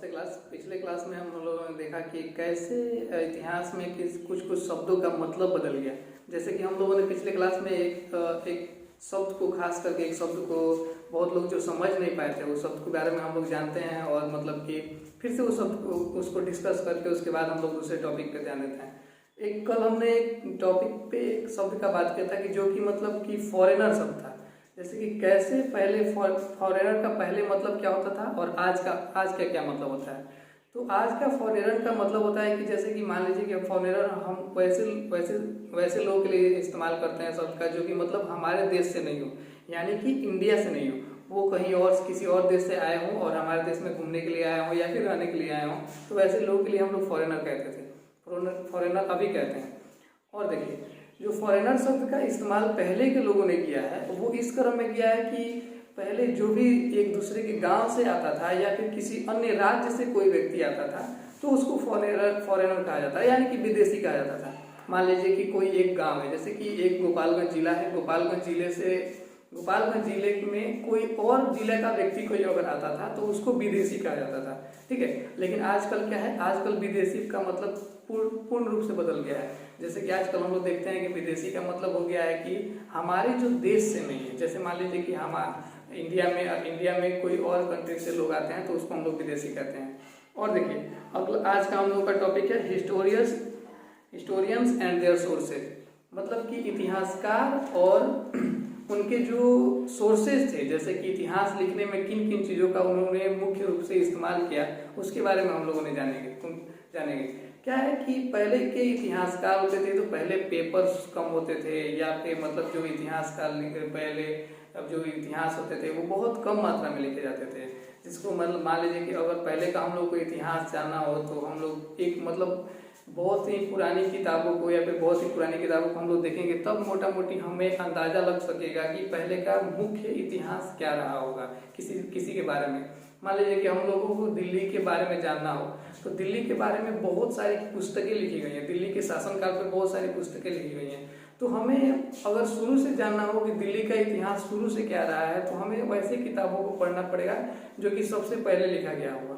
पिछले क्लास में हम लोगों ने देखा कि कैसे इतिहास में कुछ कुछ शब्दों का मतलब बदल गया। जैसे कि हम लोगों ने पिछले क्लास में एक शब्द को, खास करके एक शब्द को बहुत लोग जो समझ नहीं पाए थे, वो शब्द के बारे में हम लोग जानते हैं और मतलब कि फिर से उसको डिस्कस करके उसके बाद हम लोग दूसरे टॉपिक पे ध्यान देते हैं। कल हमने एक टॉपिक पे एक शब्द का बात किया था कि जो कि मतलब कि फॉरेनर शब्द था। जैसे कि कैसे पहले फॉरेनर का पहले मतलब क्या होता था और आज का क्या मतलब होता है। तो आज का फॉरेनर का मतलब होता है कि जैसे कि मान लीजिए कि फॉरेनर हम वैसे लोगों के लिए इस्तेमाल करते हैं शब्द का जो कि मतलब हमारे देश से नहीं हो, यानी कि इंडिया से नहीं हो, वो कहीं और किसी और देश से आए हों और हमारे देश में घूमने के लिए आए हों या फिर रहने के लिए आए हों, तो वैसे लोगों के लिए हम लोग फॉरेनर कहते थे, फॉरेनर अभी कहते हैं। और देखिए, जो फॉरेनर शब्द का इस्तेमाल पहले के लोगों ने किया है वो इस क्रम में किया है कि पहले जो भी एक दूसरे के गांव से आता था या फिर किसी अन्य राज्य से कोई व्यक्ति आता था तो उसको फॉरेनर कहा जाता है, यानी कि विदेशी कहा जाता था। मान लीजिए कि कोई एक गांव है, जैसे कि एक गोपालगंज जिला है, गोपालगंज जिले में कोई और जिले का व्यक्ति कोई अगर आता था तो उसको विदेशी कहा जाता था, ठीक है। लेकिन आजकल क्या है, आजकल विदेशी का मतलब पूर्ण रूप से बदल गया है। जैसे कि आजकल हम लोग देखते हैं कि विदेशी का मतलब हो गया है कि हमारे जो देश से नहीं है। जैसे मान लीजिए कि हम इंडिया में कोई और कंट्री से लोग आते हैं तो उसको हम लोग विदेशी कहते हैं। और देखिए, अगला आज का हम लोग का टॉपिक है हिस्टोरियंस एंड देयर सोर्सेज, मतलब कि इतिहासकार और उनके जो सोर्सेज थे, जैसे कि इतिहास लिखने में किन किन चीज़ों का उन्होंने मुख्य रूप से इस्तेमाल किया, उसके बारे में हम लोगों ने जानेंगे। क्या है कि पहले के इतिहासकार होते थे तो पहले पेपर्स कम होते थे, या फिर मतलब जो इतिहासकार पहले अब जो इतिहास होते थे वो बहुत कम मात्रा में लिखे जाते थे। जिसको मतलब मान लीजिए कि अगर पहले का हम लोग को इतिहास जानना हो तो हम लोग एक मतलब बहुत ही पुरानी किताबों को या फिर बहुत ही पुरानी किताबों को हम लोग देखेंगे, तब मोटा मोटी हमें अंदाजा लग सकेगा कि पहले का मुख्य इतिहास क्या रहा होगा किसी के बारे में। मान लीजिए कि हम लोगों को दिल्ली के बारे में जानना हो तो दिल्ली के बारे में बहुत सारी पुस्तकें लिखी गई हैं, दिल्ली के शासनकाल पर बहुत सारी पुस्तकें लिखी गई हैं। तो हमें अगर शुरू से जानना हो कि दिल्ली का इतिहास शुरू से क्या रहा है तो हमें वैसे किताबों को पढ़ना पड़ेगा जो कि सबसे पहले लिखा गया होगा,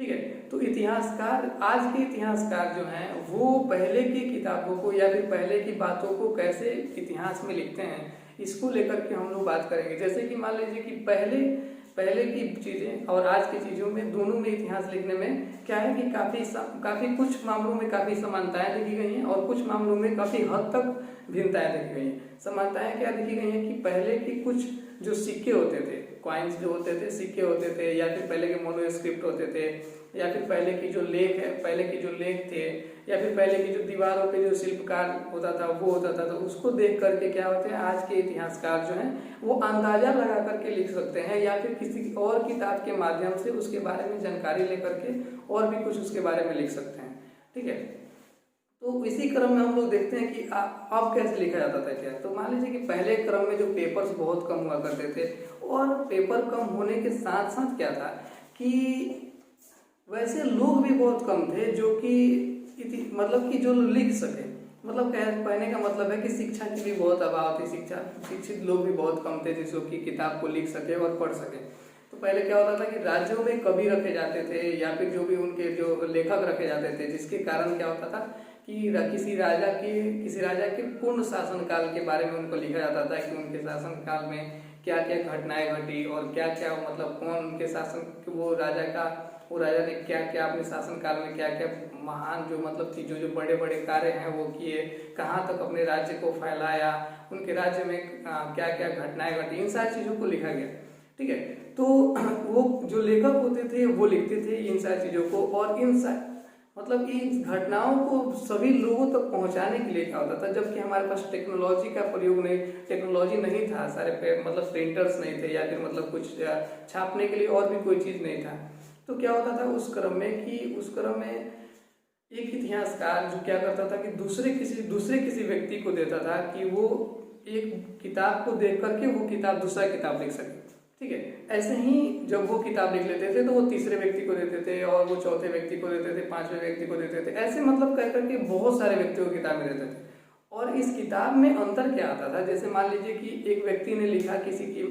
ठीक है। तो इतिहासकार, आज के इतिहासकार जो हैं वो पहले की किताबों को या फिर पहले की बातों को कैसे इतिहास में लिखते हैं, इसको लेकर के हम लोग बात करेंगे। जैसे कि मान लीजिए कि पहले की चीजें और आज की चीजों में, दोनों में इतिहास लिखने में क्या है कि काफी कुछ मामलों में काफी समानताएं देखी गई हैं और कुछ मामलों में काफी हद तक भिन्नताएं देखी गई हैं। समानताएं क्या देखी गई हैं कि पहले की कुछ जो सिक्के होते थे, कॉइन्स जो होते थे, सिक्के होते थे, या फिर पहले के मोनोस्क्रिप्ट होते थे, या फिर पहले की जो लेख थे, या फिर पहले की जो दीवारों पे जो शिल्पकार होता था वो होता था, तो उसको देख करके क्या होते हैं, आज के इतिहासकार जो हैं वो अंदाजा लगा करके लिख सकते हैं या फिर किसी और किताब के माध्यम से उसके बारे में जानकारी लेकर के और भी कुछ उसके बारे में लिख सकते हैं, ठीक है। तो इसी क्रम में हम लोग देखते हैं कि अब कैसे लिखा जाता था क्या। तो मान लीजिए कि पहले क्रम में जो पेपर्स बहुत कम हुआ करते थे, और पेपर कम होने के साथ साथ क्या था कि वैसे लोग भी बहुत कम थे जो कि मतलब कि जो लिख सके। मतलब कहने का मतलब है कि शिक्षा की भी बहुत अभाव थी, शिक्षित लोग भी बहुत कम थे जिसको कि किताब को लिख सके और पढ़ सके। तो पहले क्या होता था कि राज्यों में कवि रखे जाते थे या फिर जो भी उनके जो लेखक रखे जाते थे, जिसके कारण क्या होता था कि किसी राजा के पूर्ण शासन काल के बारे में उनको लिखा जाता था कि उनके शासन काल में क्या क्या घटनाएं घटी और क्या क्या मतलब कौन उनके शासन, वो राजा ने क्या क्या अपने शासन काल में क्या क्या महान जो मतलब चीजों जो बड़े बड़े कार्य हैं वो किए, कहाँ तक अपने राज्य को फैलाया, उनके राज्य में क्या क्या घटनाएं घटी, इन सारी चीजों को लिखा गया, ठीक है। तो वो जो लेखक होते थे वो लिखते थे इन सारी चीजों को, और मतलब इन घटनाओं को सभी लोगों तक पहुंचाने के लिए क्या होता था, जबकि हमारे पास टेक्नोलॉजी नहीं था, सारे मतलब प्रिंटर्स नहीं थे या फिर मतलब कुछ छापने के लिए और भी कोई चीज नहीं था। तो क्या होता था उस क्रम में एक इतिहासकार जो क्या करता था कि दूसरे किसी व्यक्ति को देता था कि वो एक किताब को देख करके वो दूसरा किताब लिख सके, ठीक है। ऐसे ही जब वो किताब लिख लेते थे तो वो तीसरे व्यक्ति को देते थे और वो चौथे व्यक्ति को देते थे, पांचवें व्यक्ति को देते थे, ऐसे मतलब कह करके बहुत सारे व्यक्तियों को किताबें देते थे। और इस किताब में अंतर क्या आता था, जैसे मान लीजिए कि एक व्यक्ति ने लिखा किसी के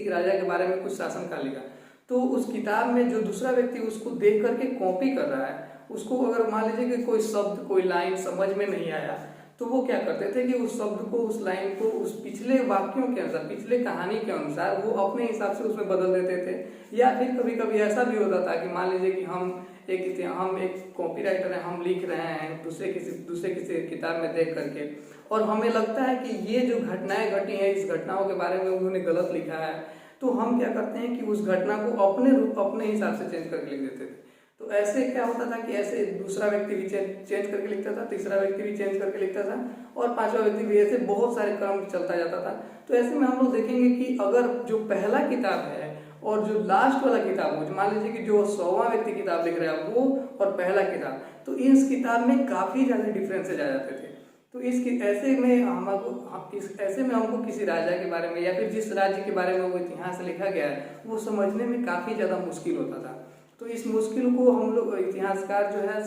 राजा के बारे में कुछ शासन काल लिखा, तो उस किताब में जो दूसरा व्यक्ति उसको देख करके कॉपी कर रहा है, उसको अगर मान लीजिए कि कोई शब्द कोई लाइन समझ में नहीं आया, तो वो क्या करते थे कि उस शब्द को उस लाइन को उस पिछले वाक्यों के अनुसार पिछले कहानी के अनुसार वो अपने हिसाब से उसमें बदल देते थे। या फिर कभी कभी ऐसा भी होता था कि मान लीजिए कि हम एक कॉपी राइटर है, हम लिख रहे हैं दूसरे किसी किताब में देख करके, और हमें लगता है कि ये जो घटनाएं घटी हैं इस घटनाओं के बारे में उन्होंने गलत लिखा है, तो हम क्या करते हैं कि उस घटना को अपने हिसाब से चेंज करके लिख देते थे। तो ऐसे क्या होता था कि ऐसे दूसरा व्यक्ति भी चेंज करके लिखता था, तीसरा व्यक्ति भी चेंज करके लिखता था, और पांचवा व्यक्ति भी, ऐसे बहुत सारे क्रम चलता जाता था। तो ऐसे में हम लोग देखेंगे कि अगर जो पहला किताब है और जो लास्ट वाला किताब हो, मान लीजिए कि जो 100वां व्यक्ति किताब लिख रहा है वो और पहला किताब, तो इस किताब में काफी ज्यादा डिफरेंसेज आ जाते थे। तो ऐसे में हमको किसी राजा के बारे में या फिर जिस राज्य के बारे में वो इतिहास लिखा गया है वो समझने में काफी ज्यादा मुश्किल होता था। तो इस मुश्किल को हम लोग इतिहासकार जो है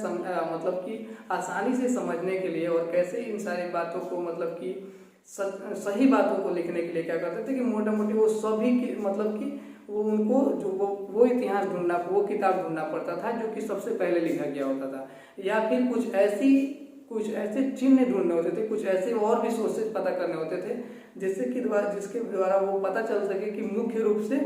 मतलब कि आसानी से समझने के लिए और कैसे इन सारी बातों को मतलब कि सही बातों को लिखने के लिए क्या करते थे कि मोटा मोटी वो सभी की मतलब कि वो उनको जो वो इतिहास ढूंढना, वो किताब ढूंढना पड़ता था जो कि सबसे पहले लिखा गया होता था, या फिर कुछ ऐसे चिन्ह ढूंढने होते थे, कुछ ऐसे और भी सोर्सेज पता करने होते थे जिसके द्वारा वो पता चल सके कि मुख्य रूप से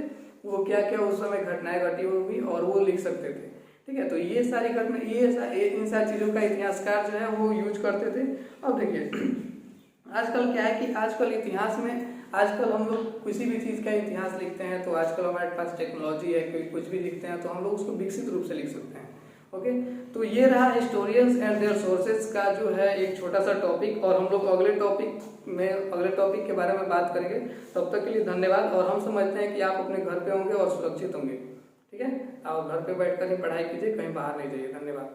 वो क्या क्या उस समय घटनाएं घटी होगी और वो लिख सकते थे। ठीक है, तो ये सारी घटना इन सारी चीज़ों का इतिहासकार जो है वो यूज करते थे। अब देखिए आजकल क्या है कि आजकल हम लोग किसी भी चीज़ का इतिहास लिखते हैं तो आजकल हमारे पास टेक्नोलॉजी है, कोई कुछ भी लिखते हैं तो हम लोग उसको विकसित रूप से लिख सकते हैं। ओके, तो ये रहा हिस्टोरियंस एंड देयर सोर्सेज का जो है एक छोटा सा टॉपिक, और हम लोग अगले टॉपिक के बारे में बात करेंगे। तब तक के लिए धन्यवाद। और हम समझते हैं कि आप अपने घर पे होंगे और सुरक्षित होंगे। ठीक है, और घर पे बैठकर ही पढ़ाई कीजिए, कहीं बाहर नहीं जाइए। धन्यवाद।